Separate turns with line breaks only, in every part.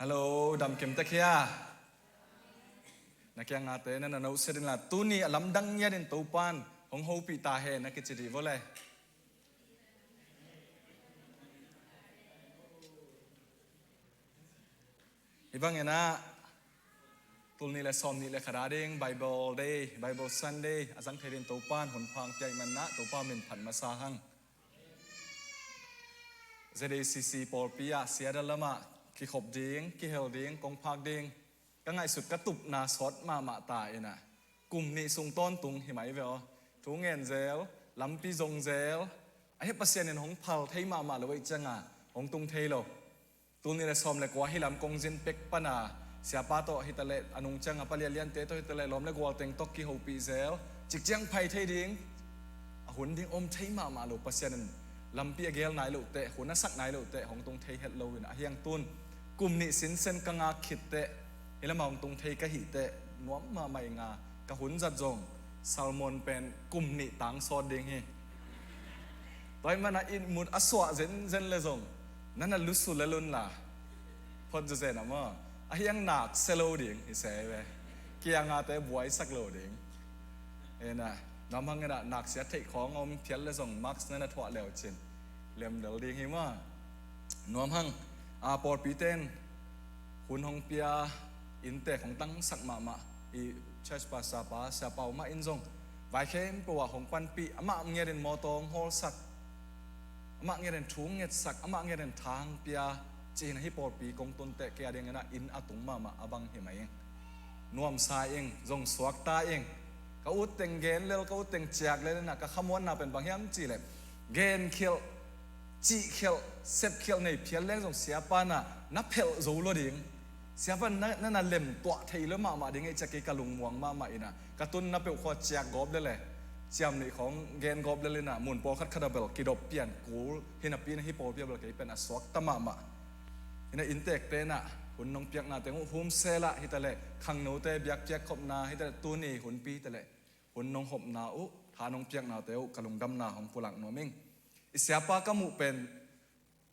Hello, dam kem takia. Nakia ngate na nau sedin la tuni alam dang ya din topan hong ho pi ta he na kichiri vole. Ibang ena tulni le som ni le kharading Bible day, Bible Sunday, azang thedin topan hon phang pai man na topa min phan masahang. ZACC Paul Pia Siada Lama ki khop ding ki hel ding kong phak ding ka ngai sut ka tup na sot ma ta ina kum ni sung ton tung hi mai veo thu ngen zel lampi zong zel a he pasien en hong phal thei ma lo wei changa hong tung thei lo tu ni le som le kwa hi lam kong jin pek pana sia pa to hi tale anung changa palia lian te to hi tale lom le gwal teng tok ki ho pi zel chik chang phai thei ding a hun ding om thei ma lo pasien en lampi agel nai lo te huna sak nai lo te hong tung thei het lo ina hiang tun kum ni sin sen ka nga khit te hilama hong tung thei ka hi te nuam ma mai nga ka hun zat jong salmon pen kum ni tang so ding hi toy mana in mut aswa zen le jong nana lusu le lun la phot je na ma a hiang nak selo ding hi se ve kia nga te buai sak lo ding ena namang nga nak sia thei khong om thial le jong max na thwa leo chin lem del ding hi ma nuam hang a por pi ten hun hong pia in te khong tang sak ma i church pa sa pau ma in jong vai khem po hong pan pi ama nge den mo tong hol sak ama nge den thung nget sak ama nge den thang pia chin hi por pi kong ton te ke adeng na in atung ma abang hi mai nuam sa eng jong suak ta eng ka ut teng gen lel ka ut teng chiak le na ka khamon na pen bang hiam chi le gen khil chi khil sep khil nei phial leng jong sia pa na phel zo lo ding sia van na lem twa thei lo ma ding ei chake ka lung muang ma ina ka tun na pe kho chiak gob le chiam ni khong gen gob le na mun po khat khadabel ki dop pian kul hina pin hi po piabel ke pen aswak ta ma ina intek te na hun nong piak na teng hum sela hitale khang no te biak piak khop na hitale tu ni hun pi tale hun nong hop na u tha nong piak na teu kalung dam na hong pulak no ming isiapa ka mu pen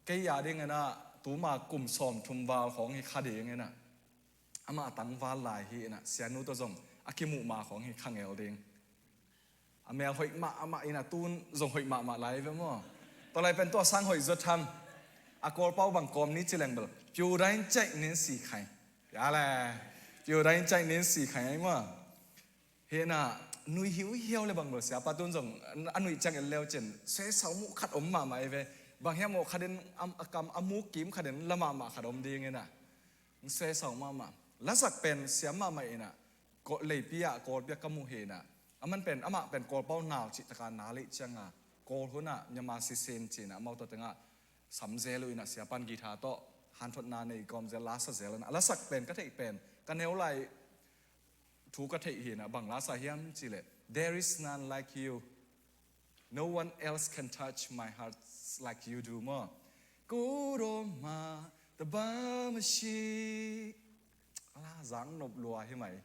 ke ya ding na tu ma kum som thum wal khong hi khade nge na ama tang wal lai hi na sianu to jong akimu ma khong hi khangel ding amel hoi ma ama ina tun jong hoi ma lai ve mo to lai pen to sang hoi zo tham akol pau bang kom ni chileng bel piu rain chai nin si khai ya la piu rain chai nin si khai ai ma he na nui hiu le bang lo sia pa tun jong anui chang el leo chen se sau mu khat om ma mai ve bang hiam mo khaden akam amu kim khaden lama ma khadom ding na se sau ma la sak pen sia ma mai na ko le pia ko pia kamu he na aman pen ama pen ko pau naw chi taka na le changa ko huna nyama si sen chi na mau to tenga samzelu ina sia pan gi tha to han thot na nei kom ze la sa zel na la sak pen ka thei pen ka neu lai thu ka thei hi na bang la sa hiam chi le there is none like you no one else can touch my heart like you do mo kuroma the bamashi ala zang nop lua hi mai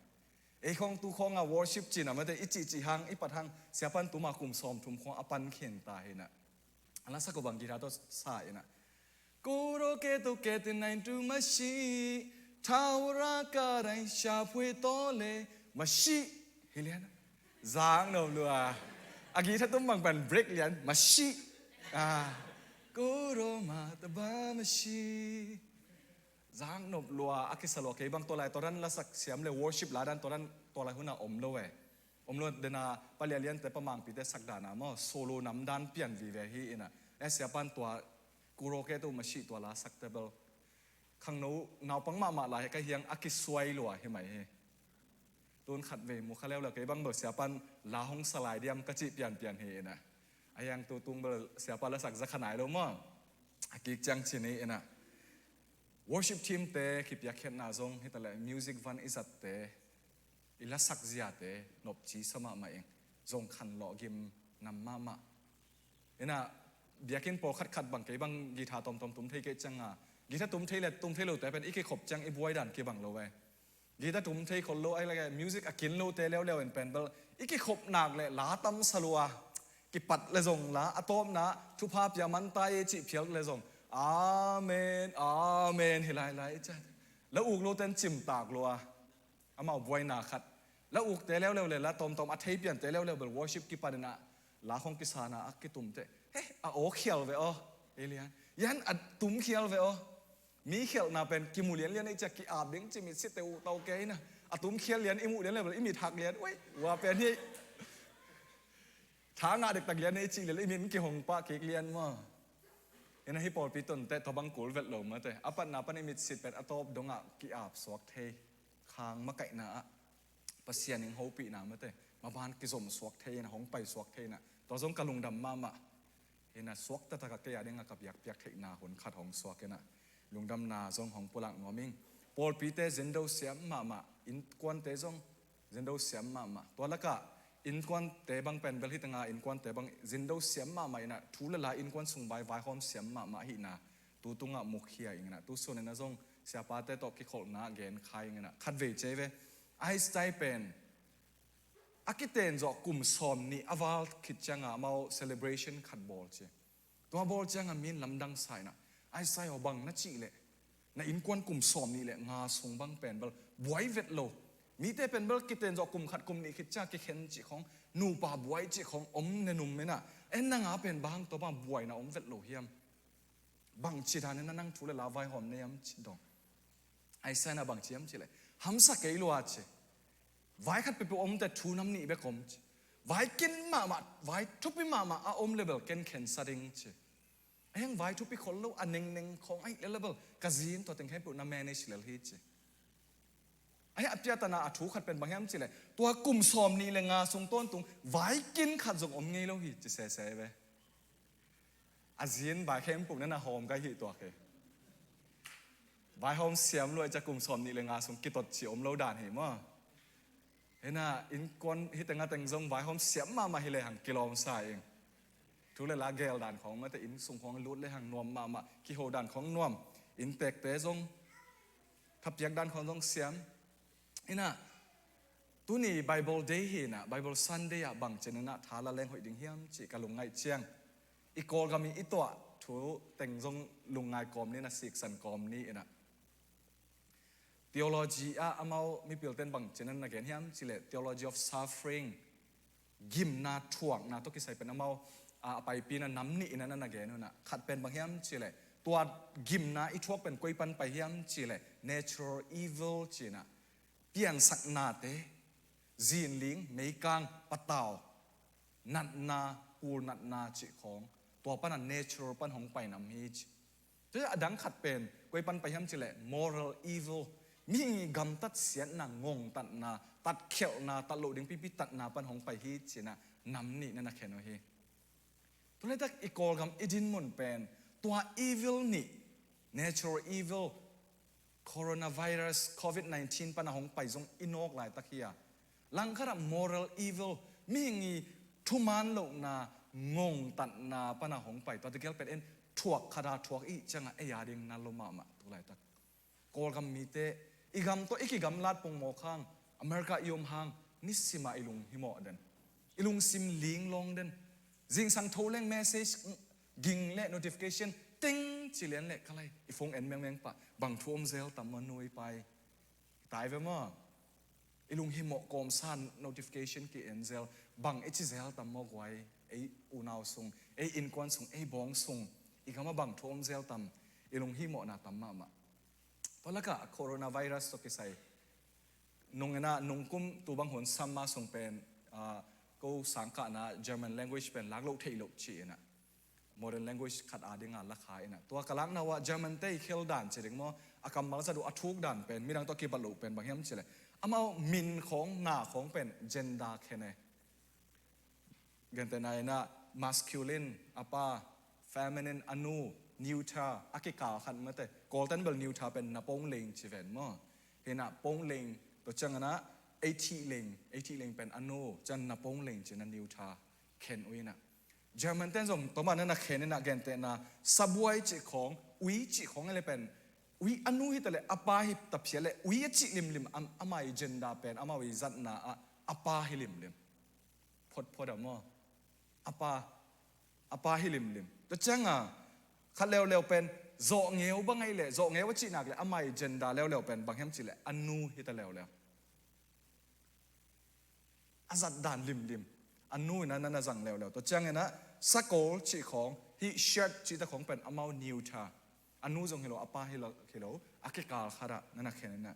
e khong tu khong a worship chi na ma te ichi hang ipat hang sia pan tu ma kum som thum khong apan khen ta hi na ala sa ko bang gi tha to sa ina kuro ke tu ke tin nine tu mashi thawra ka rai sha phwe to le mashi hilian zang no lua agi tha tum bang ban break lian mashi kuro ma ta ba mashi zang no lua akisalo ke bang to lai to ran la sak siam le worship la dan to ran to lai huna om lo we om lo dena palialian te pamang pi te sak dana mo solo nam dan pian vi ve hi ina sia pan to kuro ke tu mashi to la sak te bel khang no naw pang ma la ka hiang akiswai lo hi mai he tun khat ve mu khaleu la ke bang bo sia pan la hong salai diam ka chi pian he na ayang tu tung bel sia pa la sak za khanai lo mo akik chang chi ni ina worship team te khipya khet na zong hitale music van izat te ila sak zia te nop chi sama ma eng zong khan lo gim nam ma ina biakin por khat bang ke bang githa tom tum thei ke changa githa tum thei lo te pen iki khop chang i buai dan ke bang lo we githa tum thei khol lo ai la music akin lo te leo en pen bel iki khop nak le la tam salua ki pat le zong la atom na thu pha pya man tai chi phial le zong amen hilai cha แล้วอุกรู้เต้นจิมตากลัวอามาบวยนาขัดแล้วอุกเตะแล้วเลยละตอมอัฐิเปียนเตะแล้วเบลวอร์ชิปกิปาดนะลาของกิสานาอักกิตุมเตเฮ้อโอเขียวเวอเอเลียนยันอัดตุมเขียวเวอมีเขียวนาเป็นกิมูเลียนเลียนไอจักกิอาบดิ้งจิมิสิเตวเตาเกยนะอัดตุมเขียวเลียนอิมูเลียนเลยอิมีทักเลียนเว้ยว่าเป็นที่ทางอาเด็กตักเลียนไอจิเลียนอิมินกิหงปะเกกเลียนมาเอ็นให้ปอลปีต้นเตะทบังกูลเวทลมมาเตะอปันนาปันอิมิสิเป็นอัตบดงอ่ะกิอาบสวกเทคางมะไก่นาปัสยานิงโฮปีนามาเตะมาบ้านกิสมสวกเทนะห้องไปสวกเทนะตัวสงกะลุงดำมาเห็นนะสวกตะตะกะเกยาเด้งกับอยากเทนาหนขัดห้องสวกนะลุงดำนาทรงห้องปุลังงอมิงปอลปีเตเซนโดเสียมมาอินควันเตทรงเซนโดเสียมมาตัวละกะอินควันเตบังเป็นเบลฮิตงาอินควันเตบังเซนโดเสียมมาอินะทูละลาอินควันส่งใบไวหอมเสียมมาฮินะตูตุงะมุขเฮียอิงนะตูส่วนนะทรงเสียปาเตตอกกิโคลนาเกนใครอิงนะขัดเวเจเวไอสไตเป็นอากิเตนจอกลุ่มสอมนี่อวาลคิดจังอ่ะมาเซเลบรชันขัดบอลเจตัวบอลจังอ่ะมีนลำดังใส่นะไอไซเอาบังนัดจีเล่นะอินควันกลุ่มสอมนี่แหละงาทรงบังเป็นเบลบวยเวทโลมีแต่เป็นเบลกิเตนจอกลุ่มขัดกลุ่มนี่คิดจ้ากิเข็นจีของนูปาบวยจีของอมเนนุ่มไหมนะเอ็นนางอาเป็นบางตัวบางบวยนะอมเวทโลเฮียมบางชีทานนั่งทุเรลาไวหอมเนี่ยมจิดองไอไซน่ะบางชียมจีเลยฮัมสักเกลัวเจไว้ขัดไปอมแต่ทูน้ำนี่เบคอมไว้กินมาไว้ทุบไปมาอาอมเลเบลเกนเข็นสะดิงเชไอ้ยังไว้ทุบไปคนแล้วอันหนึ่งของไอ้เลเบลกระซีนตัวเต็งให้ปุ่นน้ำแม่ในสิเลฮีเชไอ้อภิญาตนาถูขัดเป็นบางอย่างสิเลยตัวกลุ่มซอมนี่เลยงาทรงต้นตรงไว้กินขัดส่งอมไงแล้วฮีจะเซ่ไปอาซีนไว้เข้มปุ่นนั่นน่ะหอมก็ฮีตัวเคไว้หอมเสียมรวยจากกลุ่มซอมนี่เลยงาทรงกิตดเฉียมเราด่านเหมั้งเห็นนะอินควันฮิตงาแต่งทรงไว้หอมเสียมมาฮิเลยหังกิโลมสายเองทุเรลาเกลด่านของมาแต่อินทรงของลุดเลยหังนวมมากิโฮด่านของนวมอินเตกเตะทรงทับยักด่านของทรงเสียมเห็นนะตัวนี้ไบเบิลเดย์เห็นนะไบเบิลซันเดย์อะบังเจนนะทาละแรงหอยดิ่งเฮียมจีกะลุงไงเชียงอีกอลก็มีอีตัวถูแต่งทรงลุงไงกอมนี่นะสิกสันกอมนี่นะtheology อามามีเปลี่ยนเป็นบางเช่นนั้นนะแกนเฮียมสิเล theology of suffering ยิมนาถ่วงนาตัวกิใส่เป็นอามาไปปีนั้นน้ำนี่นั่นนะแกนน่ะขัดเป็นบางเฮียมสิเลตัวยิมนาอีทวกเป็นกวยปันไปเฮียมสิเล natural evil จีน่ะเปียงสักนาเตจีนลิงไม่กางปะเต่านัดนาปูนัดนาจีของตัวปันนั้น natural ปันของไปน้ำมีจีจะดังขัดเป็นกวยปันไปเฮียมสิเล moral evilมีกำตัดเสียนางงตัดนาตัดเขียวนาตัดโลดิ่งพิตัดนาปันหงไปฮีเจนะนำนี่นั่นนะแค่น้อยเฮตัวนี้ตักอีกอลกำอีดินมุนเป็นตัว evil นี่ natural evil coronavirus covid-19 ปันหงไปจงอินอกหลายตะเคียลังขรับ moral evil มีงี้ทุมันโลนางงตัดนาปันหงไปตัวที่เกี่ยวเป็นถ่วกขดาถ่วกอีจังไอ้ยาดิ่งนั่นลมาตัวไรตักกอลกำมีเตอีกำตัวอีกกำลัดปงโมข้างอเมริกายอมหางนิสิมาอิลุงหิมอเดนอิลุงซิมลิงลงเดนจิงสังโทเลงเมสเซจกิงเล่ notification ติ้งจิเลียนเล่อะไรอีฟงเอ็นแมงปะบังทุ่มเซลตัมมันนุยไปตายไปมั้งอิลุงหิมอกอมซัน notification กี่เอ็นเซลบังเอชิเซลตัมมอกไว้ไออูนาวซุงไออินควันซุงไอบองซุงอีกคำว่าบังทุ่มเซลตัมอิลุงหิมอนาตัมมาเพราะแล้วก็โคโรนาไวรัสตัวกิใส่นงนะนงกุมตัวบางหนซัมมาส่งเป็นก็สังกัดนะ German language เป็นลักโลกเทโลจีนะ modern language ขัดอาดิงานละขายนะตัวกลังนะว่า German เตยเคลดันเฉลิงมั้งอาการมังสะดุอัทุกดันเป็นมีดังตัวกีบลูเป็นบางอย่างเฉลยอามามินของหน้าของเป็น gender แค่ไหนกันแต่ไหนนะ masculine อาปา feminine อนูนิวทราอากิกาขันมาแต่กอลตันเบลนิวทราเป็นนาปงเลงชีเวนมั้งเห็นนาปงเลงตัวจังนะเอทีเลงเป็นอนูจันนาปงเลงจันนิวทราเข็นอุ้ยนะเยอรมันเต้นสมตัวมันนั่นนะเข็นนั่นนะแกนเตนะซับไวจิของอุ้ยจิของอะไรเป็นอุ้ยอนูฮิตเลยอาปาฮิตตับเสียเลยอุ้ยจิลิมอามาอิเจนดาเป็นอามาวิจัดนาอาปาฮิลิมพอดมั้งอาปาฮิลิมตัวจังอ่ะขัดเร็วเป็น โจเงี้ยวบ้างไงเลยโจเงี้ยวว่าจีนักเลยอไม่เจนดาแล้วเป็นบางแห่งจีเลยอันนู้ฮิตแล้วอาจัดด่านริมอันนู้นั่นสั่งแล้วตัวจังไงนะสกอลจีของฮิเชิดจีตะของเป็นอมาวนิวชาอันนู้จงเฮโลอปาเฮโลอาเกกาลขระนั่นแค่นั้นนะ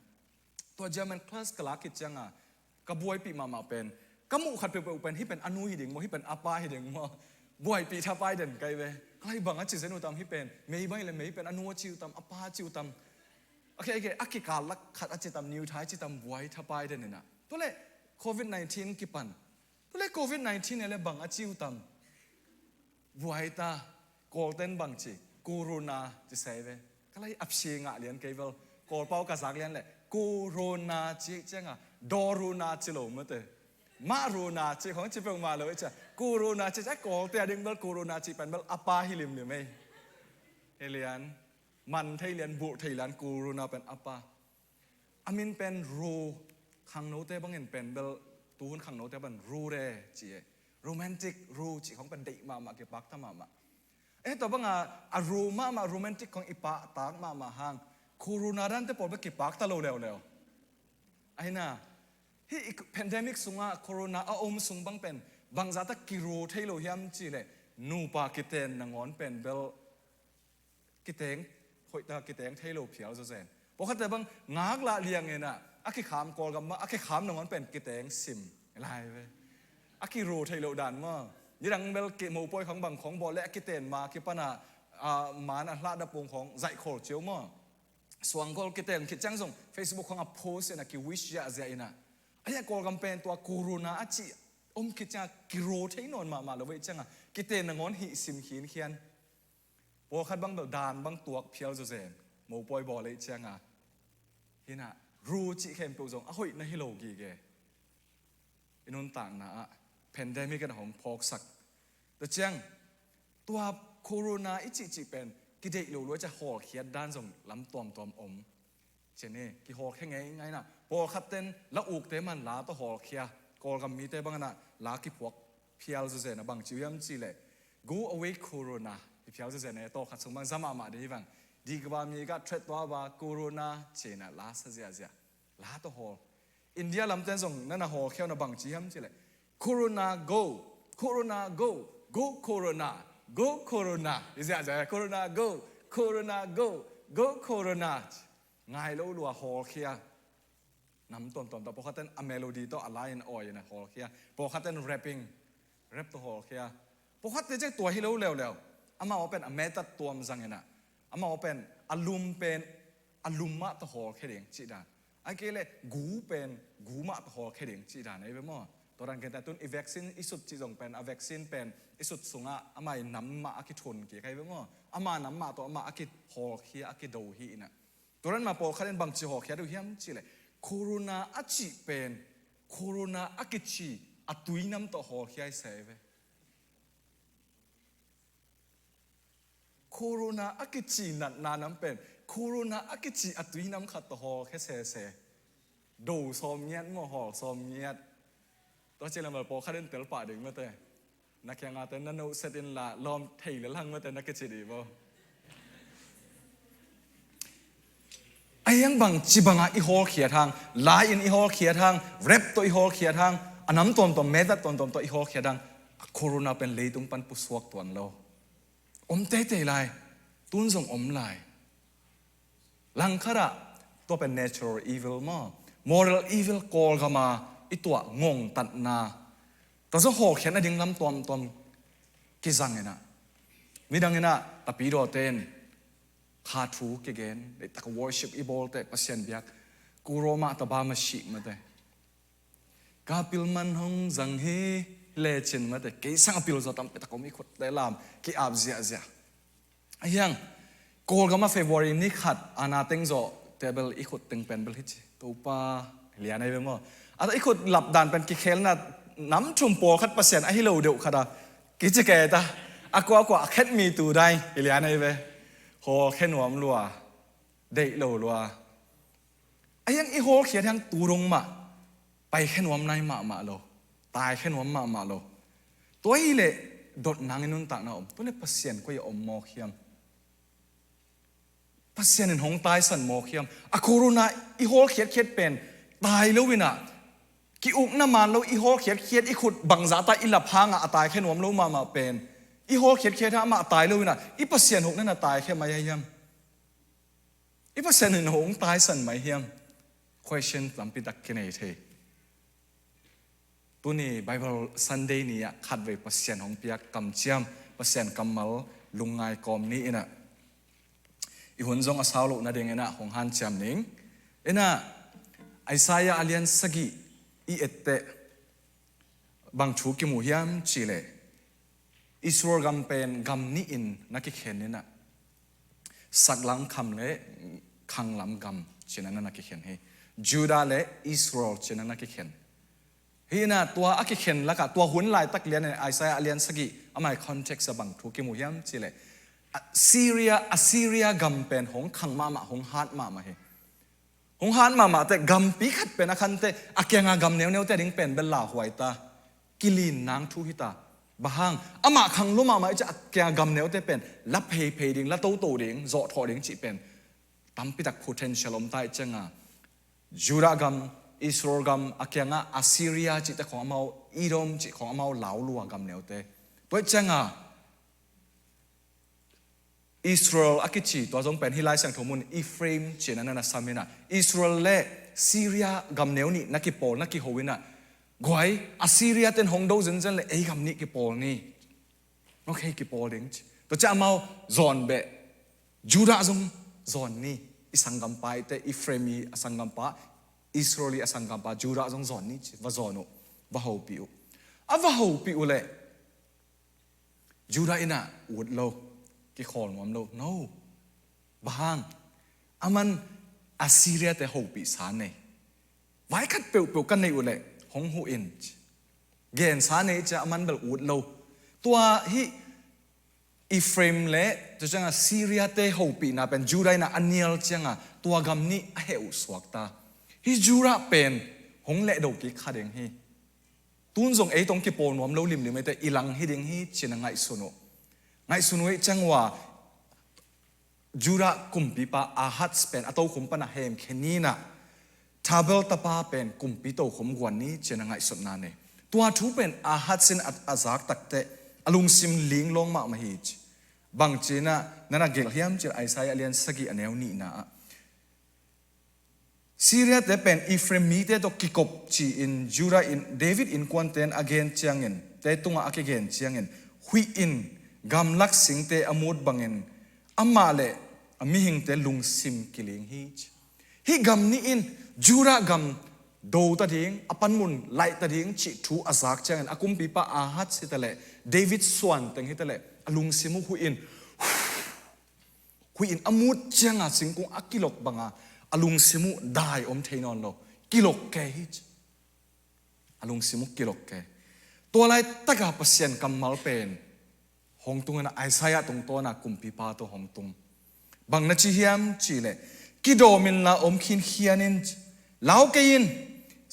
ตัวเจมันคลาสกลากิจจังอ่ะกระบวยปีมาเป็นก็มุขัดเป็นที่เป็นอนุฮิดิงโมที่เป็นอปาฮิดิงโมบวยปีทับไปเด่นไกลเว้ใครบางอาจิเซนุตามที่เป็นไม่ไม่เลยไม่เป็นอนุจิวตามอปาจิวตามโอเคอากิกาลักขัดอาจิตามนิวท้ายจิตามบวยทับไปเด่นนี่นะตัวเล่โควิด-19กี่ปันตัวเล่โควิด-19เนี่ยเลยบางอาจิวตามบวยตาโกลเด้นบางจีกูรูนาจิเซเว้ก็เลยอับเชียงอ่ะเรียนเกลโกลเป้ากระซักเรียนเลยกูรูนาจิเจ้งอ่ะดอรูนาจิโลมั้งเตมารูนาจิของจิเป็นมาเลยจ้ะกูรูนาจิจะโกลเตียดึงเบลกูรูนาจิเป็นเบลอปาฮิลิมเนี่ยไหมเฮเลียนมันไทยเลียนบุไทยเลียนกูรูนาเป็นอปาอามินเป็นรูขังโนเต้บางเงินเป็นเบลตูนขังโนเต้เป็นรูเร่จีโรแมนติกรูจิของเป็นเด็กมาเก็บปักทำมาตัวบางอารูมาโรแมนติกของอีปะตากมาห่างกูรูนาดันเตปอลไปเก็บปักตะโลแล้วไอ้น่ะที่แพนเดมิกสุงะโควิดอาอมสุงบังเป็นบางจัตกิโรเทโลยามจีเลยนูปากิเตนนางอนเป็นเบลกิเตงหอยตากิเตงเทโลเพียวจะเซนเพราะเขาแต่บางงากละเลียงเงินอ่ะอากิขามกอลกับมาอากิขามนางอนเป็นกิเตงซิมอะไรเว้ยอากิโรเทโลดันมายี่ดังเบลกิโมปอยของบางของบอลและกิเตนมากิปนามานะลาดปงของใจโคลเจียวมาส่วนกอลกิเตนคิดจังส่ง Facebook ของอัพโพสต์นะกิวิชยาเซียนะไอ้กอลกัมเป็นตัวกูรูนาอาจิคิดจังกิโรเทนอนมาเลยเว้ยจังอ่ะกิเตนนางอนหิสิมหินเขียนพอคัดบางแบบดานบางตัวเพียวจะเซนโมปอยบอลเลยจังอ่ะฮินะรู้จิเข้มตัวส่งอ่ะเฮ้ยนั่นฮิโลกีเกอินนต่างนะแพนเดมิกกันของพอกสักแต่จังตัวโควิดอีจิเป็นกิเดอิโลรู้จะห่อเขียดด้านส่งลำตัวอมเช่นนี้กิห่อแค่ไงนะพอคัดเต้นแล้วอุกเตมันลาตัวห่อเขียกอลกับมีเตบังนะลากิพวกเพียวจะเซนะบางจิวยามจีเลย go away corona เพียวจะเซนะโตขัดสมบังสมามาดีบังดีกว่ามีก็เทรดว่าโควิดเช่นนะลาซะเสียลาตัวห่ออินเดียลำเต้นส่งนั่นนะห่อเขียวนะบางจิวยามจีเลย corona go corona go go corona go corona ดิฉันจะ corona go corona go go corona ง่ายแล้วรัวห่อเขียน้ำต้นแต่พอเขาเต้นเมโลดี้ต่ออะไรนั่นอ่อยนะห่อเขียพอเขาเต้นแรปปิ้งแรปตัวห่อเขียพอเขาเต้นตัวให้เร็วอามาว่าเป็นเมตัดตัวมันสังเกตนะอามาว่าเป็นอารมณ์เป็นอารมณ์มาตัวห่อเขียเองจีดานไอ้เกล่กูเป็นกูมาตัวห่อเขียเองจีดานไอ้เบ้อตัวนั้นกันแต่ตุนอีวัคซีนอิสุดจีจงเป็นวัคซีนเป็นอิสุดสุงะอามาน้ำมาอากิชนกี่ใครเบ้ออามาน้ำมาตัวอามาอากิห่อเขียอากิดูฮีนะตัวนั้นมาพอเขาเล่นบางจีห่อเขียดูเฮียมจีเลยโควิดอาจิเป็นโควิดอากิชีอัตุยน้ำตัวห่อเขียเสวโควิดอากิชีนาน้ำเป็นโควิดอากิชีอัตุยน้ำขัดตัวห่อเขียเสดูสมเงียดมั่วห่อสมเงียดตัวเจริญมาพอเขาเล่นเตลป่าดึงมาเตะนักแข่งอาเตนนั่นเอาเซตินละล้อมเทหรือลังมาเตะนักเกจิดีบ่ไอ้ยังบางจีบังอีโฮเขียทางลายอินอีโฮเขียทางเรปตัวอีโฮเขียทางอันนั้นตัวเมตัดตัวอีโฮเขียทางโควิดเป็นเลยตุงปันปุสวกตัวเราเตะลายตุนส่งลายลังคาระตัวเป็น natural evil มา moral evil กอลกันมาอีตัวงงตัดนาแต่ส่งโฮเขียนอะไรดึงลำตัวกิจังเงินะมีดังเงินะตะปีโดเต้นขาทูกเกนเด็กตะก worship อีโบลเตะปัสยันเบียกกูโรมาตะบามาชิมาเตะกาปิลมันหงจังเฮเลชินมาเตะเกสังปิลจะทำตะกมีขดเตลามกีอาบเสียไอ้ยังโกลก็มาเฟเวอร์นี่ขัดอานาเต็งโจเตเบิลอีขดเต็งเป็นเบิลฮิตตัวป้าเลียนไอ้เบ้อมั้งอ่ะอีขดหลับด่านเป็นกิเคลน่ะน้ำชุ่มโปขัดปัสยันไอ้ฮิโลเดียวขัดอ่ะกิจเกตอ่ะอากว่าแค่มีตัวได้เลียนไอ้เบ้โหแค่หนวมรัวเด็กโลรัวไอ้ยังอีโหเขียนทางตูรงมาไปแค่หนวมในมาโลตายแค่หนวมมาโลตัวอีเล่ดดนางนุนตาหน้าตัวเล่ปัสเซียนก็อย่าอมมอเขียม ปัสเซียนหงตายสันโมเขียมอะโคโรนาอีโฮเขียดเป็นตายแล้ววินะกิอุกน้ำมันแล้วอีโฮเขียดอีขุดบังซาตาอิลาพังอะตายแค่หนวมแล้วมาเป็นอีโฮเขียดมาตายแล้ววินะอีปัสเซียนหงนั่นตายแค่มาเยี่ยมอีปัสเซียนหงตายสันมาเยี่ยม question ลำปิดักกินเทตัวนี้ Bible Sunday นี่ขัดไว้ปัสเซียนหงเปียกกำเจียมปัสเซียนกำมัลลุงไงกอมนี้นะอีหุ่นจงอาสาวลุนาเดงนะของฮันเจียมนิงนะไอซายาอเลียนสกีอีเอตเตบางชูกิมูฮิมชิเลอิสราเอลกำเป็นกำนี้อินนักเขียนนี่นะสักหลังคำเละขังลำกำเช่นนั้นนักเขียนให้จูดาเละอิสราเอลเช่นนั้นนักเขียนฮีน่ะตัวอักเขียนแล้วก็ตัวหุ่นลายตักเลียนในไอซายาอเลียนสกีอามาคอนเท็กซ์บางชูกิมูฮิมชิเลซีเรียกำเป็นของขังมาหงฮาร์ดมาเฮหงฮาร์ดมาแต่กำปีขัดเป็นอาคันเตอาเกียงกำเนียวแต่ดิ้งเป็นเบลลาหวยตากิลินนางทุหิตาบางอามาขังลุมาจะอาเกียงกำเนียวแต่เป็นลับเพย์ดิ้งละโตดิ้งโจทอดิ้งจีเป็นตั้มปิดัก potential อมตายจังอ่ะจูดากำอิสราเอลกำอาเกียงอาซีเรียจีแต่ของอามาอีโรมจีของอามาเหลาลัวกำเนียวแต่ตัวจังอ่ะอิสราเอลอากิจิตัวจงเป็นฮิไลสังทมุนอีเฟรมเจนันนัสามินะอิสราเอลและซีเรียกำเนียวนี่นักกิโปนักกิโฮวินะกวยอาซีเรียเต็นหงดูจันเลยไอ้กำนี้กิโปนี่โอเคกิโปดิ้งตัวจะมาจอนเบจูดาจงจอนนี่อิสังกัมปาแต่อีเฟรมีอสังกัมปาอิสราเอลอสังกัมปาจูดาจงจอนนี่ว่าจอนุว่าหูปิวว่าหูปิวเลยจูดาอินะอุดโลกิขอลมโล no บางอามันอาซีเรียแต่หูปีสานเนี่ยไว้คัดเปลวกันในอุเลยหงหูอินเกณฑ์สานเนี่ยจะอามันเบลอุดโลตัวฮีอีเฟรมเล่ตัวจังอาซีเรียแต่หูปีน่ะเป็นจูราน่ะอันเนียลจังอ่ะตัวกำนี้เหวสวกตาฮีจูราเป็นหงเละดอกกิขาเดงฮีตุนส่งไอ้ตรงกิโปนวมโลลิมหรือไม่แต่อีหลังฮีเดงฮีเชนงไงสุโนไงสุนวยจังว่าจูระกุมปีปาอาฮัตสเป็นอโตขุมปนะเฮมแค่นี้นะทาเบลตาปาเป็นกุมปีโตขุมกวนนี้เจนไงสุดนานี่ตัวทูเป็นอาฮัตสินอาซักตักเตอลุงซิมลิงลงมาฮิจบางเจนะนั่นเกลเฮียมเจไอไซอาเลียนสกีอันเนวนี่นะซีเรียเตเป็นอีเฟรมมีเตตกิกบจีอินจูระอินเดวิดอินควันเตนอเกนเชียงเงินเตตุงอาเกนเชียงเงินหุยอินกำลักสิงเตอมูดบังเงินอามาเลอามิหิงเตลุงซิมกิลิงฮีกำนี้อินจูระกำดูตาดิ้งอปันมุนไล่ตาดิ้งจิทูอาซักเชียงเงินอากุมปีปะอาฮัตสิตะเลเดวิดสวนเต็งฮิตะเลลุงซิมุหุยอินอามูดเชียงอาสิงกุงอากิลกบังอาลุงซิมุได้อมเทนอนโลกิลกแกฮิจอาลุงซิมุกิลกแกตัวไรตะกาปัสเซียนกำมัลเป็นหงตุงนะไอซายะตรงตัวนะกุมปีปาตัวหงตุงบางนาจีเฮียมจีเลกิโดมินลาอมคินเฮียนินลาวเกยิน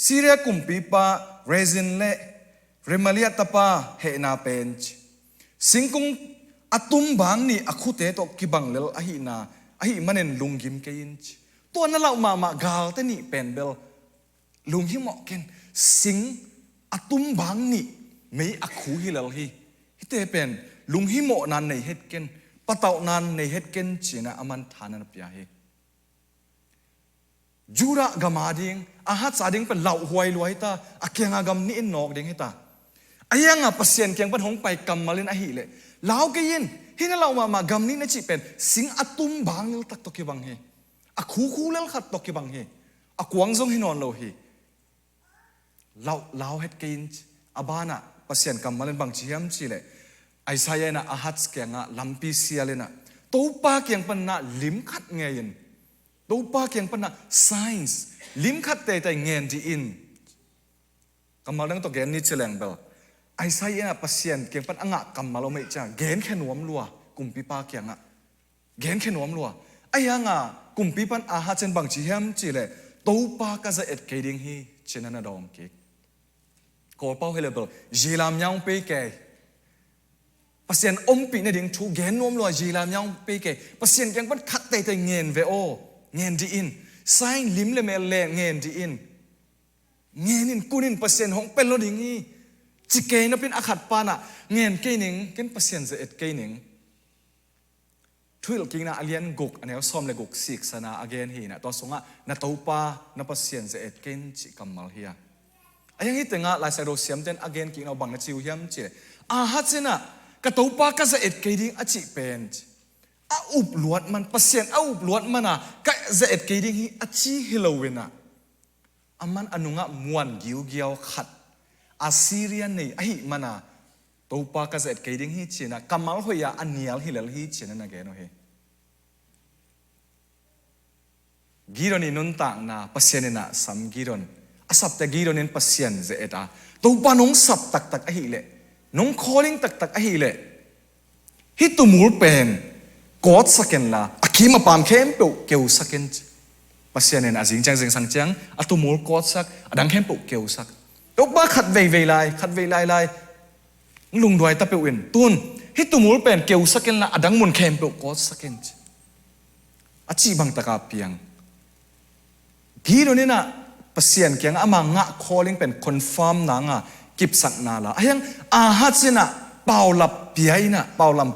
ซีเรียกุมปีปาเรซินเลเรมาเลียตาปาเฮนาเป็นสิงกุงอัตุมบางนี่อคุเตตกิบังเลลอหิมันเนลุงกิมเกยินตัวนั่นเรามากาลแต่นี่เป็นเบลลุงหิมอกเกนสิงอัตุมบางนี่ไม่อคุฮิเลลฮีฮิเตเป็นลุงหิโมนันในเฮ็ดเกนปะเตานันในเฮ็ดเกนจีนะอามันฐานันเปียเฮจูระกามาดิงอาฮัตสาดิงเป็นเหล่าหวยรวยตาอาเกียงอากำนี่อินนอกดิงให้ตาอายังอ่ะเปอร์เซ็นต์เกียงเป็นหงไปกำมาเล่นอาหิเลยลาวก็ยินที่นั่นเรามากำนี่นะจีเป็นสิงอัตุมบางเลตักตกิบังเฮอาคูเลขัดตกิบังเฮอากวางซงให้นอนโลเฮลาวเฮ็ดกินอาบานะเปอร์เซ็นต์กำมาเล่นบางจีมจีเลยไอซายนะอาฮัตสเกียงอ่ะลัมปีเซียเลยนะตัวป้าเกียงปนนะลิมขัดเงียนตัวป้าเกียงปนนะ science ลิมขัดแต่เงียนดีอินกำมาเรื่องตัวเกนนี่เฉลงเบลไอซายนะปัสเซียนเกียงปนอ่างกำมาเราไม่จ้าเกนแค่หนวมลัวกุมปีป้าเกียงอ่ะเกนแค่หนวมลัวไอ้ยังอ่ะกุมปีปันอาฮัตเชนบางจีเฮมจีเลยตัวป้าก็จะเอ็ดเกดิงฮีเชนนันดองเกกอเป้าให้เลยเบลจีรามยังไปเก pasien ompi na ding thu gen nom lo ji lam yang pe ke pasien kyang pan khat te ngen ve o ngen di in sign lim le mel le ngen di in ngen in kunin pasien hong pel lo ding hi chi ke na pin akhat pa na ngen ke ning ken pasien ze et ke ning thuil king na alien guk anel som le guk sik sana again hi na to songa na topa na pasien ze et ken chi kamal hi ayang hi tenga la sa ro siam ten again king na bang na chiu hiam che a ha chena ka topa ka za et ke ding a chi pen a up luat man pasien a up luat mana ka za et ke ding hi a chi hilowena aman anunga muan giu giao khat Assyrian nei ai mana topa ka za et ke ding hi china kamal hoya anial hilal hi china na ge no he gironi nun ta na pasien na sam giron asap te gironin pasien ze eta topa nong sap tak tak a hi le nong calling tak tak a hi le hi tumur pen god saken la akima pam khem pe keu saken pasien na jing chang jing sang chang atumur god sak adang khem pe keu sak topa khat vei lai lung doi ta pe win tun hi tumur pen keu saken la adang mun khem pe god saken achi bang taka piang gironina pasien kyang ama nga calling pen confirm na nga kip sak na la ayang aha china paulam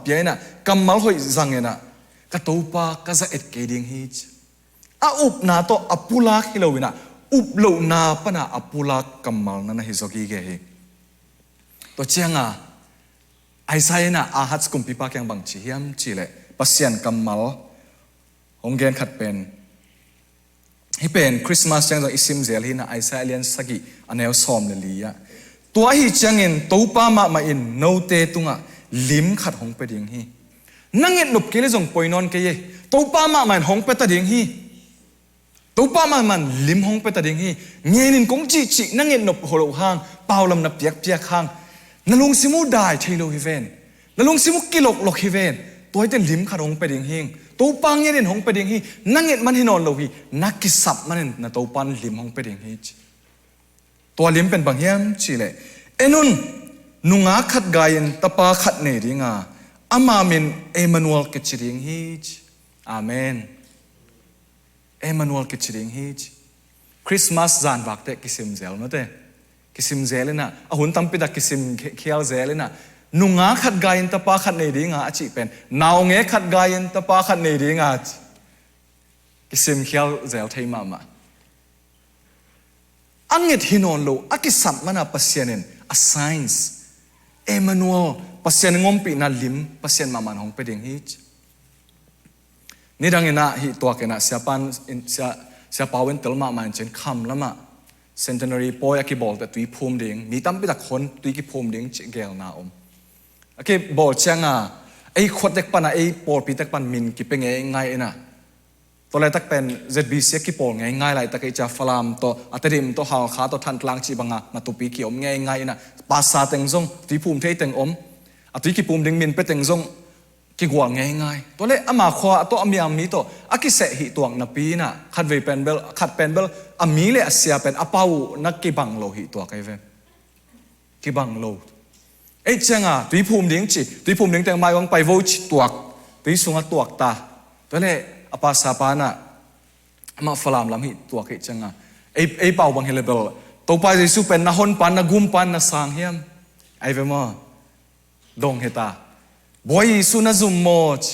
piaina kamal hoi zangena ka topa ka za et keding hi a up na to apula hilowina up lo na pana apula kamal na hizogi ge hi to chianga Isaiah na ahat kum pipa kyang bang chi hiam chile pasien kamal honggen khat pen hi pen Christmas chang isim zel hi na Isaiah lian sagi anel som le liya tua hi changin topa ma in note tunga lim khat hong pe ding hi nangin nup kele jong poinon ke ye topa ma man hong pe ta ding hi topa ma man lim hong pe ta ding hi ngenin kong chi nangin nup holo hang paulam na piak hang nalung simu dai thailo hi ven nalung simu kilok lok hi ven toy te lim khat hong pe ding hi topa ngenin hong pe ding hi nangin man hinon lo hi nakisap manin na topan lim hong pe ding hiตัวลิมเป็นบางเฮียมชีเลนุนนุงาขัดกายันตะปาขัดเนริงาอามามินเอมานูเอลกิจริงฮิจอาเมนเอมานูเอลกิจริงฮิจคริสต์มาสจานวักเตกิซิมเซลนะเตกิซิมเซลนะอาหุนตั้มปิดกิซิมเคียลเซลนะนุงาขัดกายันตะปาขัดเนริงาอาจิเป็นนาวเงขัดกายันตะปาขัดเนริงากิซิมเคียลเซลเทมาอังเงตฮินอนโลอากิสัมมันอาปัสยานินa signs Emmanuelปัสยานงอมปีนาลิมปัสยานมามันหงไปดิ่งฮิจนี่ดังเนาะฮิตัวกันนะเสียปันเสียปาเวนเตลมามันเช่นคำละมา centenary ปอยกิบอลแต่ตุยพูมดิ่งมีตั้มไปตะคนตุยกิพูมดิ่งเกลนากิบอลเชียงไอ้ขวดเด็กปันไอ้ปอลปีเด็กปันมินกิเป็นไงนะตัวแรกตักเป็น ZBC กิปอลง่ายๆเลยตักไอจะฟลามตัวอัตริมตัวหาวขาตัวทันกลางจีบังนาตุปีกิอมง่ายๆนะภาษาเต็งซงตีภูมิเทเต็งอมอัตริกิภูมิดึงมินไปเต็งซงกิกว่าง่ายๆตัวเล็กอามาขวาตัวอามีอามีตัวอากิเสหิตัวนับปีน่ะขัดเวเป็นเบลขัดเป็นเบลอามีเลยเสียเป็นอาเป้านักกิบังโลหิตัวกันเว้กิบังโลไอ้เจ้าตีภูมิดึงจีตีภูมิดึงแต่งไม้วังไปโวจิตัวตีสุงตัวตาตัวเล็กอาภาษาปานะมาฟลามลำหิตัวกิจังไอ้เป่าบางเฮเลเบลตัวไปจะสู้เป็นนาฮอนปันนากุมปันนาสางเฮียมไอ้เวมาดงเฮตาบอยสุนาซุมโมจ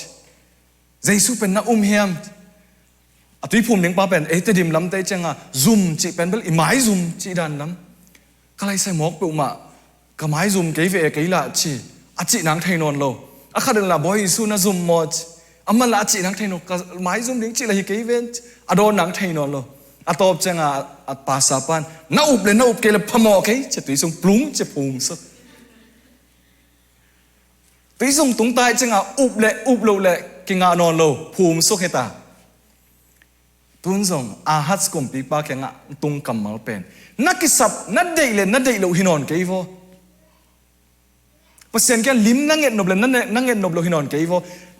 จะสู้เป็นนาเฮียมอตุยภูมิเลี้ยงป้าเป็นไอ้เตดิมลำเตจังซุมจีเป็นเบลอีไม้ซุมจีดันลำก็เลยใส่หมอกเปล่ามากระไม้ซุมเกยเวเกยละจีอาจีนังไทยนนโลอาขัดละบอยสุนาซุมโมจอามันละจีนังไทยนนก็ไม้ซุมเลี้ยงจีละฮิเกยเวนอโดนนังไทยนนโลอตอบจังภาษาปานน้าอุบเลยน้าอุบเกลพมอเกยจะตุยส่งปลุ้งจะภูมิสักตุยส่งตรงใต้จังอุบโลเลยกิงานอนโลภูมิสุขเฮตาตุนส่งอาฮัตสกุมปีปาแข่งตุงกำมัลเป็นนักกิสับนัดเดยเลยนัดเดยโลหินอนเกยโวเปอร์เซ็นต์แค่ลิมนั่งเงินนบเลยนั่งเงินนบโลหินอนเกยโว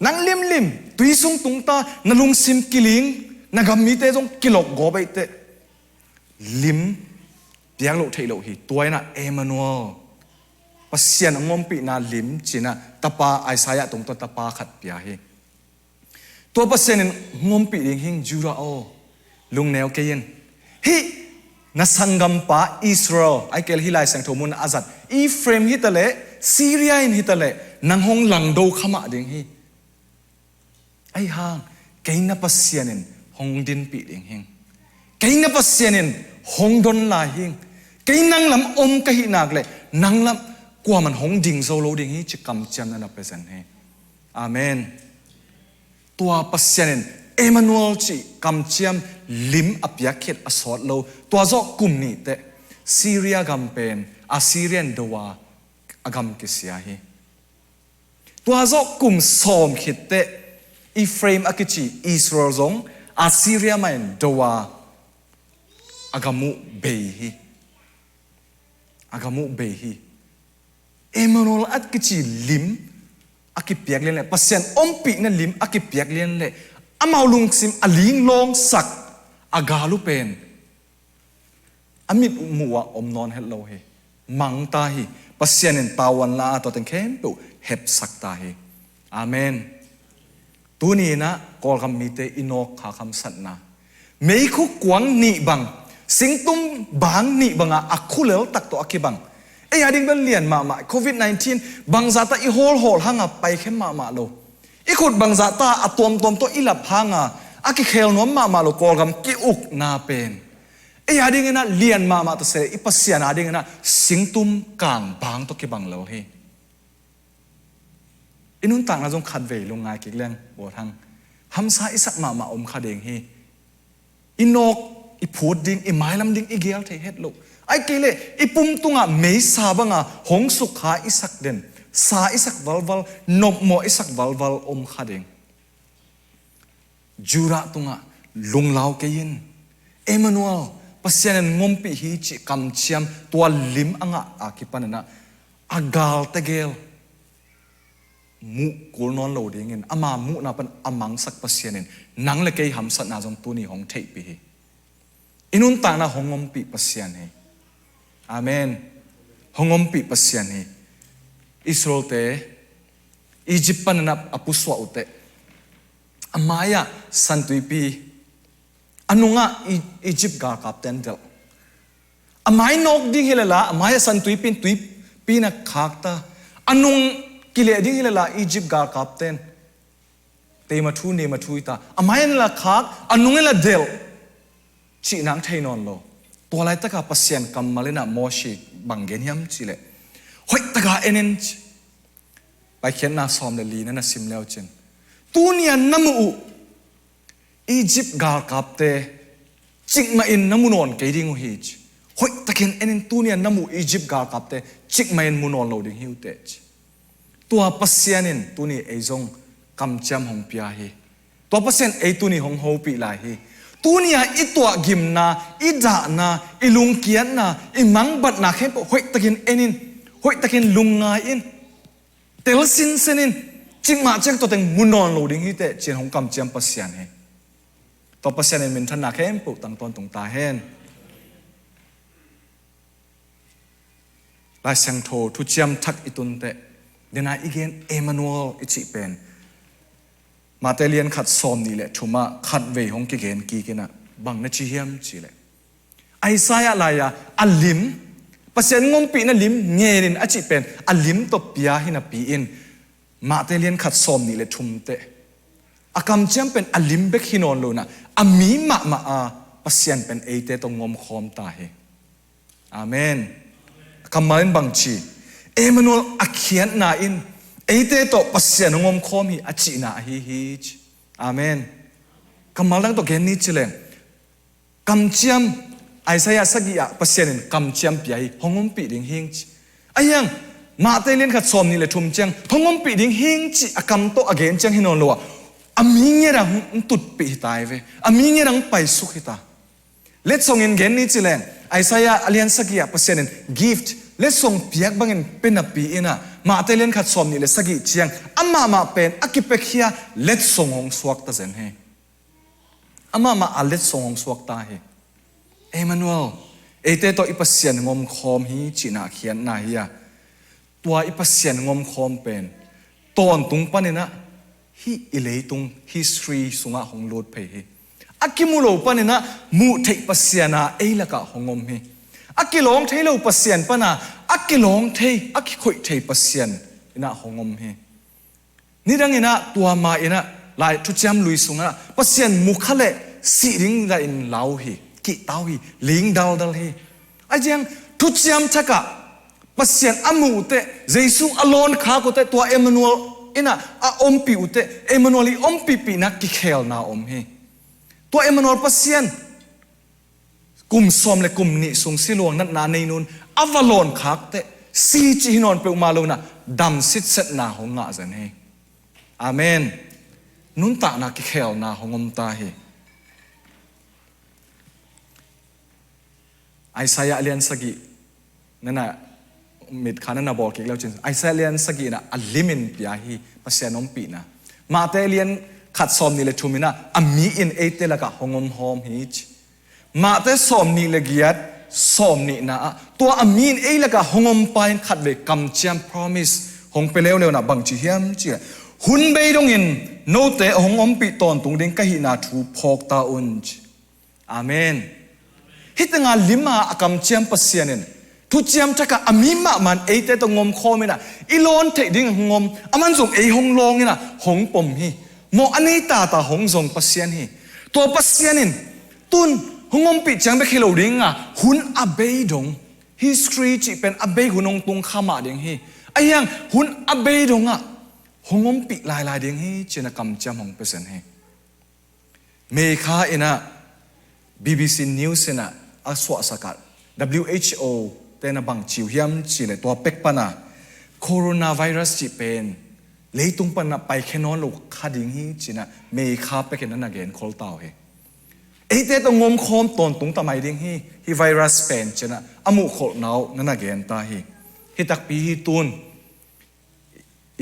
นั่งลิมตุยส่งตรงตานั่งลงซิมกิลิงนักมีเตจงกิโลกโกไปเตลิมเปียกโลเทโลหิตัวน่ะเอมานูเอล ปัสยานงมปีนาลิมจีน่ะตาปาไอสายะตรงตัวตาปาขัดเปียฮีตัวปัสยานงมปีดิงหิงจูราโอลุงแนวเกยินฮีนัสังกัมปาอิสราเอลไอเกลฮิไลสังทมุนอาซัดอีเฟรมฮิตะเลซีเรียอินฮิตะเลนังหงหลังดูขมาดิงฮีไอห่างเกยนับปัสยานินหงดินปีดิงหิงเกยนับปัสยานินหงดนลาหิงเกยนังลำอมกะหินักเลนังลำกว่ามันหงดิ่งโซโลดิงฮีจะกำจำนันนับเป็นสันฮีอาเมนตัวปัสยานินเอมานูเอลจีกำจำลิมอภิยักเขตอสอดโลตัวจอกกลุ่มนี้แต่ซีเรียกำเป็นอาซีเรียนดัวอากำกิเสียฮีตัวจอกกลุ่มสอมขิดเตอีเฟรมอากิจีอิสราเอลจงอาซีเรียมันดัวอากามุเบฮีอากามุเบฮีเอมานูเอลอากิจีลิมอากิเปียกเลียนเลยปัสยานอมปีนั่นลิมอากิเปียกเลียนเลยอามาลุงซิมอลิงลองสักอากาลุเป็นอามิดมัวอมนอนเฮลโลเฮมังตาฮีปัสยานินตาวันลาตัวเต็งเข้มปุเห็บสักตาฮีอาเมนตัวนี้นะกอลคำมีเตอินอกขาคำสัตนะไม่คุกวางนี่บังสิงตุ้มบางนี่บังอะคุเลวตักตัวอักบังเอ้ยดิ่งเป็นเลียนมาโควิด-19บังซาตาอีโฮลหังอะไปเข้มมาโลอีขุดบังซาตาอะตอมตัวอีหลับหังอะอักเคลนวมมาโลกอลคำกิอุกนาเป็นเอ้ยดิ่งนะเลียนมาตัวเสอีปัสยานาดิ่งนะสิงตุ้มกลางบางตัวกิบังโลเฮอินุนต่างเราจงขัดเวลงง่ายกิเรื่องบัวทังทำสายสักมาอมขัดเองฮีอินกอีพูดดิ้งอีไม้ลำดิ้งอีเกียลเทเฮ็ดลูกไอ้กิเลอีปุ่มตุงอ่ะไม่ซาบังอ่ะหงสุขาอีสักเด่นสาอีสักวัลนบโมอีสักวัลอมขัดเองจูระตุงอ่ะลุงลาวเกยินเอมานูเอลปัสยานันงมปีฮีจิกำเชียมตัวลิมอ่ะอากิปันนะอากาลเตเกลมุกุลนอนโลดิ้งเงินอามามุนับเป็นอามังสักปัสยานินนังเลกยหำสัตนาจงตัวนี้ของเทปีอินุนต่างนะหงมปีปัสยานีอาเมนหงมปีปัสยานีอิสราเอลเตอียิปต์ปนับอปุสวะอุเตอามายาสันตุยปีอนุงะอียิปต์กากับเตนเดลอามายนกดิ้งเฮลละอามายาสันตุยปีนักขากตาอนุงกิเลดิ้งเฮลละอียิปต์กากับเตนเตมาทูเนมาทูอิตาอามายนละขากอนุงเฮลละเดลชีนังไทยนอนโลตัวไรตะกาปัสยานกัมมาเลนะโมชิบังเกนยมจิเลหอยตะกาเอเนนไปเขียนนาซอมเลลีนั่นนะซิมเลวเจนตัวนี้น้ำมูอียิปต์กากับเตจิกมาอินน้ำมูนอนเกดิ้งหิจหอยตะเขียนเอเนนตัวนี้น้ำมูอียิปต์กากับเตจิกมาอินมูนอนโลดิ้งหิวเตจตัวปัสยานินตัวนี้ไอซงกำจำหงพิอาฮีตัวปัสยานไอตัวนี้หงโฮปีลาฮีตัวนี้อีตัวกิมนาอีด่านาอีลุงเกียนนาอีมังบัดนาเข้มหอยตะกินเอ็นินหอยตะกินลุงงายอินเตลสินเซนินจิงมาเจ้าตัวเต็งมุนนอนโลดิ้งฮิเตเจียนของกำเจียมปัสยานเฮตัวปัสยานเป็นธนาเข้มปุตังตอนตรงตาเฮนลายเสียงโททุเจียมทักอิตุนเตเดน่าอีเกนเอมานูเอลอิจิเป็นมาเตเลียนขัดซอมนี่แหละชุมาขัดเวของกิเกนกีกินะบังนัชิเฮียมจีเลยไอซายอะไรอะอัลลิมปัสยานงงปีนั่นลิมเงี้ยนินอจิเป็นอัลลิมตบปียาหินะปีอินมาเตเลียนขัดซอมนี่แหละชุมเตอากำเจมเป็นอัลลิมเบกฮินอนโลนะอามีมาอาปัสยานเป็นเอเตตงงมคอมตาเฮอาเมนคำมาเล่นบังชีเอมานูอักเขียนนาอินไอเตโตปัสยานงมคอมีอจินาฮิจอาเมนกำมาลังตัวเกนนี้จิเลงกำเจียมไอซายาสกิยาปัสยานินกำเจียมปีไอหงมปีดิงฮิงจิไอยังมาเตเลียนขัดซอมนี่เลยทุ่มเจียงหงมปีดิงฮิงจิอากำโตอเกนเจียงฮินอนลัวอามีเงี้ยรังตุดปีตายเวอามีเงี้ยรังไปสุขิตาเลตส่งเงินเกนนี้จิเลงไอซายาอเลียนสกิยาปัสยานินกิฟต์เลตส่งเปียกบังเงินเป็นนับปีอินะมาเตเลียนขัดซอมนี่เลยสกิเจียงอามาเป็นอากิเปกเฮียเลตส่งหงสวกตาเซนเฮอามาเลตส่งหงสวกตาเฮเอมานูเอลเอเตโตอิปัสยานงมคอมฮีจินาเขียนนาเฮีย ตัวอิปัสเซียนงมคอมเป็นตอนตุงปนินะฮีอิเลตุง history สุงะของโลดเพย์อากิมุโลปนินะมูเทปัสเซียนาเอละกะของงมฮีอากิลองเทโลปัสเซียนปนะอากิลองเทอากิคุยเทปัสเซียนอินะของงมฮีนี่ดังอินะตัวมาอินะลายทุจยมลุยสุงะปัสเซียนมุขเลสิริงละอินลาวฮีกิตาวฮีลิงดาวดัลฮีไอเจียงทุจยมทักะปัสเซียนอามูเตเจสุอลอนข้าก็เตตัวเอมานูเอลอินะอาอมปิอุเตเอมานูเอลีอมปิปีนักกิเคลนาอมฮีตัวเอมานูเอลปัสเซียนกุมซอมและกุมนิสุงสิลวงนัดนาในนูนอวลอนข้าเตซีจีนอนเปลมาลูนะดำสิทธิ์เสนาหงงะจันฮีอาเมนนุนตานักกิเคลนาหงอมตาฮีไอซายาเลียนสกินั่นน่ะมิดขานั่นน่ะบอกอีกแล้วจริงไอซายาเลียนสกิน่ะอัลลิมินปียาฮีปัสเซียนอมปีนะมาเตเลียนขัดซอมนี่เลยทุมินะอามีอินเอเตละกะหงอมหอมฮีจมาเตซอมนี่เลยเกียรซอมนี่นะตัวอามีนเอละกะหงอมไปขัดเวกำเจียม promise หงไปเร็วเร็วนะบังจีเฮียมจีหุ่นเบยดงอินโนเตหงอมปีตอนตุงเด้งกะหินาทูพอกตาอุนจอาเมนฮิตงาลิมาอากำเจียมปัสเซียนินทุเจียมจักอามีมามันเอเตตงมคอมินะอีลอนเทดิ้งงมอามันส่งเอหงลงนี่นะหงปมฮีโมอันนี้ตาหงส่งปัสเซียนฮีตัวปัสเซียนินตุนหงมปิจังไปคิโลดิ้งอ่ะหุ่นอเบยดง history จีเป็นอเบยหุ่นงตุงขามาดิ้งฮีไอ้ยังหุ่นอเบยดงอ่ะหงมปิลายดิ้งฮีจีนักกำเจียมหงเปอร์เซ็นต์ฮีเมฆาอินะ BBC News นะอาสวะสกัด WHO เตนะบังจิวเฮียมจีเลยตัวเป็กปนะโคโรนาไวรัสจีเป็นเลยตุงปนะไปแค่นอนลูกคดิ้งฮีจีนะเมฆาเป็กนั้นนะเกนโคลตาวเฮไอเตตงมคอมตอนตุงตะไมดิ้งฮีไวรัสเป็นจีนะอามุโคลนาวนั่นนะเกนตาฮีฮิตักปีฮีตุน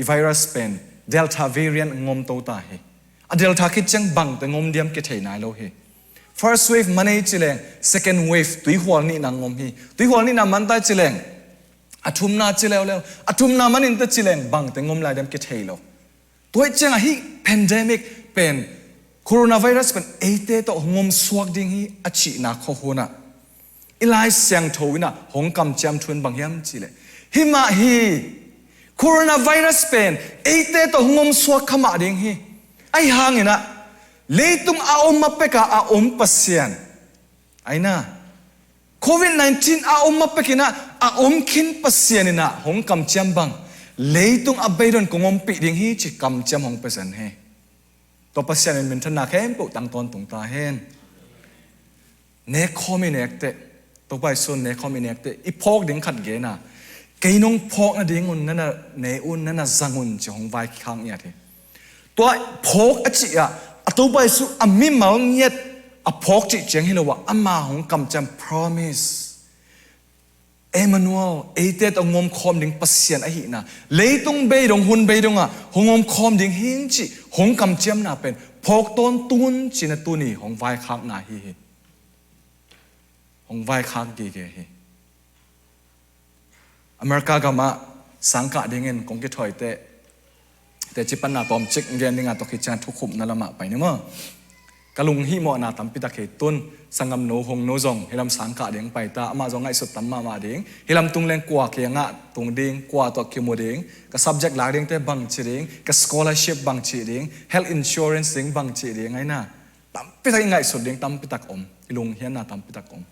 ไวรัสเป็นเดลต้า variant งมโตตาฮีอะเดลต้าคิดจังบังแต่งมเดียมกิเทนายโลฮีFirst wave มันไอจิเลง second wave ตุยหัวนี่นางงมฮีตุยหัวนี่นามันตาจิเลงอาทุมนาจิเลวเลวอาทุมนามันอินตาจิเลงบังแต่งมลายเดมกิเทโลตัวเจ้าฮี pandemic เป็นโคโรนาไวรัสเป็นเอเตโตงมสวกดิ้งฮีอาชีนาโคโฮนะอีไลเสียงโทวินะหงกำจำชวนบังยามจิเลฮิมาฮีโคโรนาไวรัสเป็นเอเตโตงมสวกขมาดิ้งฮีไอหางนี่นะเลยตุงอาอมมาเปกาอาอมปัสเซียนไอ้น่ะโควิด-19อาอมมาเปกินะอาอมคินปัสเซียนน่ะหงกำเจียมบังเลยตุงอาเบดอนกงอมปิดิงฮีจิกำเจียมหงเปอร์เซ็นต์เฮตัวปัสเซียนเป็นธนาเข้มปุตังตอนตุงตาเฮนเนคอมิเนกเตตัวไปส่วนเนคอมิเนกเตอีพอกดิ้งขัดเกน่ะเกยนงพอกนะดิ้งอุนนั่นน่ะเนอุนนั่นน่ะจังอุนจะหงไว้ข้างเนี่ยทีตัวพอกอจิอะตัวไปสู่อามิมาเงียดอพอกจิเจียงให้เราว่าอามาหงกำจำ promise เอมานูเอลเอเตตงมคอมดิ้งปัสเซียนไอหินะเลยตรงเบยดงหุนเบยดงอ่ะหงมคอมดิ้งหิงจิหงกำจำน่ะเป็นพอกต้นตุนจินตุนี่หงไว้ข้างหน้าฮีหงไว้ข้างกีเกฮีอเมริกากามาสังกัดดิ้งเงินคงจะถอยแต่จิปันนาตอมจิกเรียนดิ้งอ่ะตกิจการทุกขุมนั่นละมาไปเนี่ยมั้งกะลุงฮิโมนาตัมปิตาเขตุนสังกำโนหงโนจงเฮลัมสังกัดดิ้งไปตามาจงไอสุดตัมมาดิ้งเฮลัมตุงเลงกว่าเคียงอ่ะตุงดิ้งกว่าตัวคิวโมดิ้งกับ subject หลักดิ้งแต่บังจีดิ้งกับ scholarship บังจีดิ้ง health insurance ดิ้งบังจีดิ้งไงน่ะตัมปิตายังไงสุดดิ้งตัมปิตาอมลุงเฮียนาตัมปิตาอม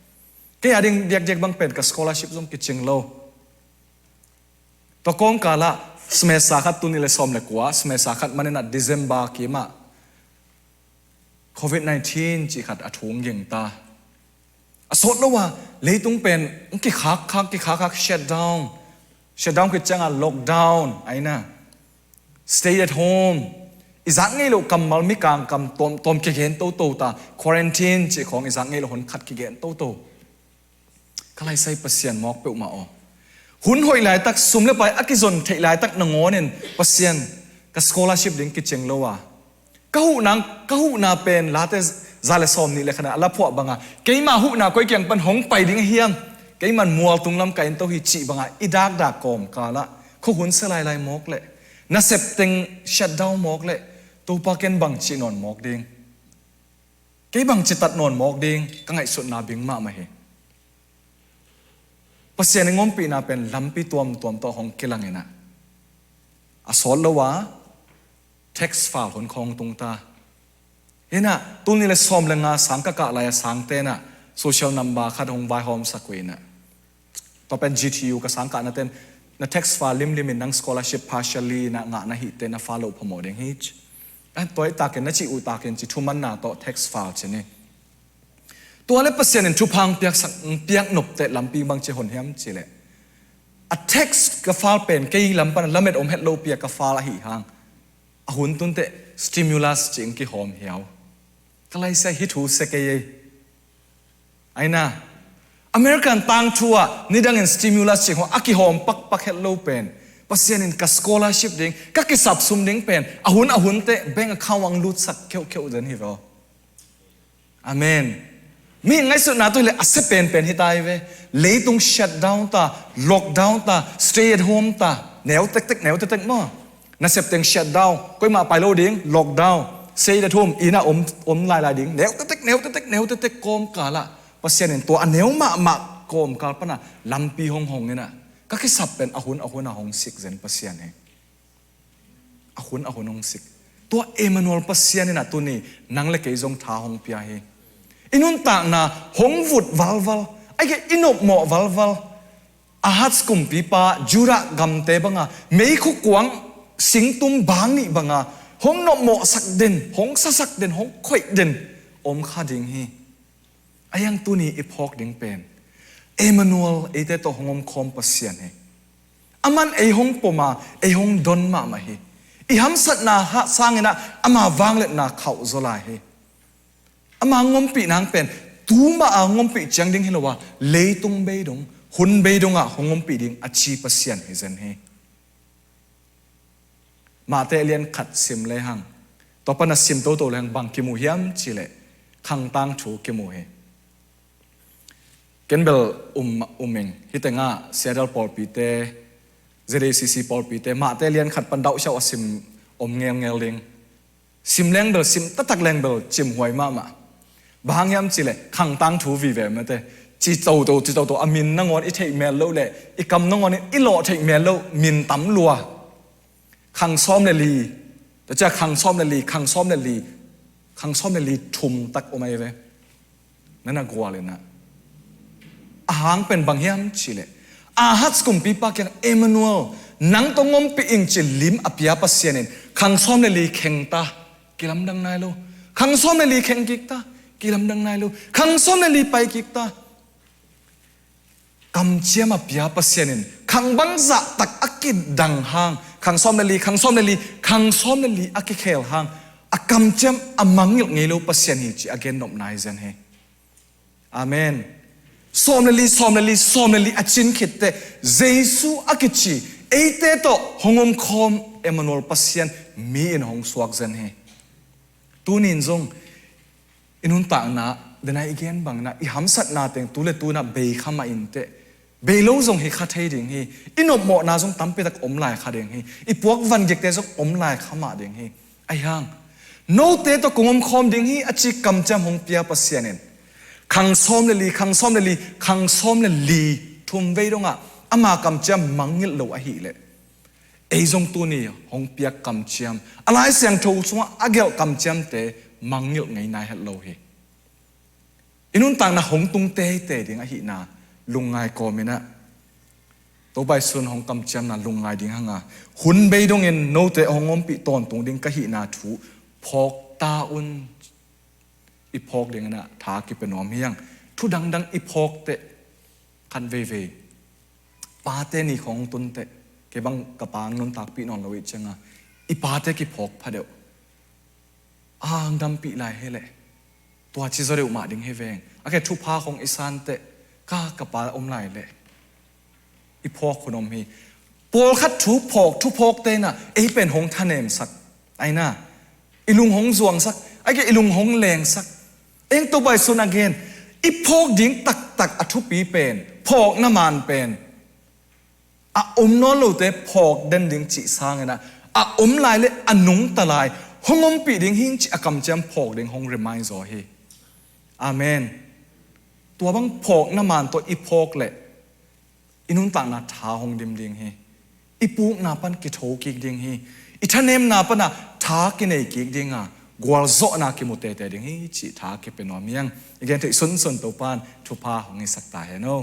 แกอยากดิ้งเด็กบังเป็นกับ scholarship จงกิจงโลตัวกองกาละสมัยสักตุนิเลสอมเลกว่าสมัยสักมันน่ะเดือนบากีมาโควิด-19จีขัดอถุงยังตาสดแล้วว่าเลยต้องเป็นกี่คักshut down คือจังอ่ะ lockdown ไอ้น่ะ stay at home อีสังเงเรากำมัลมิกางกำตอมเกณฑ์โตตา quarantine จีของอีสังเงเราหนขัดเกณฑ์โตก็เลยใส่ปัสเซียนมอกเปิลมาอ๋อหุ่นหอยหลายตักสุ่มเลี้ยไปอักกิจนเทหลายตักนงอเนี่ยปัสเซียนกับ scholarship ดิ้งกิจเจงแล้วว่าก็หูนาเป็นลาเตซาเลซอมนี่เลยขนาดละพวกบังอ่ะเกี่ยมาหูนาก็ยังเป็นหงไปดิ้งเฮียงเกี่ยมันมัวตุงลำไก่ตัวหิจิบังอ่ะอีดากกอมกาละโค เขาหุ่นสลายลายมกเลยน่าเสพติงชัดดาวมกเลยตัวปากเก็นบังจีนอนมกดิ่งแกบังจีตัดนอนมกดิ่งก็ไงสุดนาบิงมาเหภาษาในงมปีน่าเป็นลำปีตัวมตัวของกิลังเงินะอาสอนละว่า text file หนของตรงตาเห็นนะตัวนี้เลยซ้อมเลยงาสังกัดอะไรสังเตนะ social number ขัดหงใบหอมสักวีนะต่อเป็น GTU กับสังกัดนั่นเองนะ text file ลิมนั่ง scholarship partially นะงานะฮิตนะ follow พอหมดเองฮิตอันตัวไอ้ตาเกนนะจีอุตาเกนจีทุมันนาต่อ text file เช่นนี้ตัวเล็บเปอร์เซ็นต์ชุพังเปียกสักเปียกหนบเตะลำปีบางเจหนเฮียมจีเลยa text กับไฟล์เป็นกี่ลำปันลำเม็ดเฮดโลเปียกับไฟล์ละหีหางหุ่นตุนเตะ stimulus จิงกี่หอมเหี่ยวก็เลยใช้ฮิตหูเสกย์ไอ้น่ะอเมริกันต่างทัวนี่ดังเงิน stimulus จิงหัวกี่หอมปักเฮดโลเป็นเปอร์เซ็นต์กับ scholarship ดิ่งก็กี่สับสมดิ่งเป็นหุ่นเตะแบ่งเข้าวังลุดสักเขียวเดินหิวอาเมนมีไงสุดนาตัวเลยอาศัยเป็นที่ตายเว้เลยต้อง shut down ตา lock down ตา stay at home ตาแนวเต็กมั้งน่าเสพติง shut down ก็มาไปโลดิ้ง lock down stay at homeอีน่าลายดิ้งแนวเต็กโกมกาละเพราะเสียนตัวอันแนวมาโกมกาลปะนะลำปีหงเนี่ยนะก็แค่สับเป็นหุ่นหงสิกเซนเพราะเสียนเนี่ยหุ่นหงสิกตัวเอมานูเอลเพราะเสียนเนี่ยนะตัวนี้นั่งเล็กไอ้จงท้าหงเปียเฮอินุนตากนาหงวุดวัลไอ้แกอินุหมอวัลอาหัสกุมปีปาจูระกำเตบังอ่ะไม่คุกวงสิงตุมบางนี่บังอ่ะหงนหมอสักเด่นหงสักเด่นหงข่อยเด่นอมข้าดิ่งฮีไอ้ยังตัวนี้อีพอกดิ่งเป็นเอมานูเอลไอ้เตตัวหงอมคอมปัสเซียนฮีอามันไอ้หงปมาไอ้หงดอนมาฮีอีหัมสัตนาฮะสร้างนะอามาวางเล็ดนาเขาโซลาฮีอามางมปีนางเป็นตูมาอางมปีจังดิ้งเห็นว่าเลยตุงเบยดงหุ่นเบยดงอ่ะหงมปีดิ้งอาชีพเสียนเฮเซนเฮมาเตเลียนขัดซิมเลยหังต่อปนัดซิมโตเลยหังบังกิมูเฮียมจิเลขังตังถูกิมูเฮเกนเบลเมงฮิตงาเซดัลปอลปีเตเจเรซีซีปอลปีเตมาเตเลียนขัดปันดาวเชาวซิมเงลลิงซิมแรงเบลซิมตักแรงเบลจิมหวยมาบางยามจิเลขังตังถูวีเวมเตจีโตอามินนังอนอิเทเมลโลเลอีกำนังอนอิโลเทเมลโลมินตั้มลัวขังซ้อมเลลีแต่จะขังซ้อมเลลีทุ่มตักออกมาเวนั่นน่ากลัวเลยนะอาหางเป็นบางยามจิเลอาฮัตกุมปีปากยังเอมานูเอลนังตงงมปีอิงจิลิมอภิยาปัสเซียนินขังซ้อมเลลีเข่งตากิลำดังนายโลขังซ้อมเลลีเข่งกิกตากิลำดังนายลูขังซ้อมเลลีไปกิกตากำเชียมาพิยาปัสเซียนินขังบังจะตักอักิดดังหางขังซ้อมเลลีอักิเคลหางอักำเชียมอามังยิลเงลูปัสเซียนิจิอเกนนบนายเซนเฮอาเมนซ้อมเลลีอจินขิดเตเจซูอักิจิเอเตโตหงมคอมเอมานูเอลปัสเซียนมีอินหงสวกเซนเฮตูนินจงอินุนต่างนะเดนายอีกอย่างบางนะอีหัมสัตนาเต็งตุเลตูนะเบย์ข้ามาอินเตเบย์โลจงเฮข้าเทดิ่งเฮอินอบหมอนาจงตั้มไปตักอมลายข้าดิ่งเฮอีพวกวันเด็กเตจงอมลายข้ามาดิ่งเฮไอ้ยังโนเตตกงมคอมดิ่งเฮอจิกำจำหงเปียปัสเซียนินขังซ้อมเลลีทุ่มเวดงอ่ะอามากำจำมังงิลโลอหิเลไอ้จงตัวนี้หงเปียกำจำอะไรเสียงทูสวะอเกลกำจำเตมังงิลไงนายฮัลโลเฮอินุนต่างนะหงตุงเตดิ่งอหินาลุงไงก็ไม่นะตัวใบส่วนของกำจำนะลุงไงดิ่งหางาหุ่นเบยดงเงินโนเตหงอมปีตอนตุงดิ่งกะหินาถูพอกตาอุนอีพอกดิ่งนะทากิเป็นหอมเฮียงทุดังอีพอกเตคันเวปาเตนี่ของตุนเตเก็บังกระปางนนตากปีนอนเราอีจังอ่ะอีปาเตกิพอกพะเดียวดำปีลายให้เลยตัวชิซาเรอุมาดิ่งให้เวงโอเคทุพาของอิสานเตก้ากระปาอมลายเลยอีพอกคนอมฮีปอลคัดทุพอกเตน่ะไอเป็นหงทะเนมสักไอ้น่ะอีลุงหงสวงสักไอ้แกอีลุงหงแรงสักเองตัวใบสุนัขเกนอีพอกดิ่งตักอทุปีเป็นพอกน้ำมันเป็น no lo te phok den ding chi sang na lai le anung talai hongom pi ding hing chi akam cham phok ding hong remind zo hi amen tua bang phok na man to i phok le inun ta na tha hong dim ding hi ipu na pan ki tho ki ding hi i thanem na pa na tha ki nei ki ding a gwal zo na ki mu te te ding hi chi tha ki pe no miang again te sun sun to pan thu pa hong i sak ta he no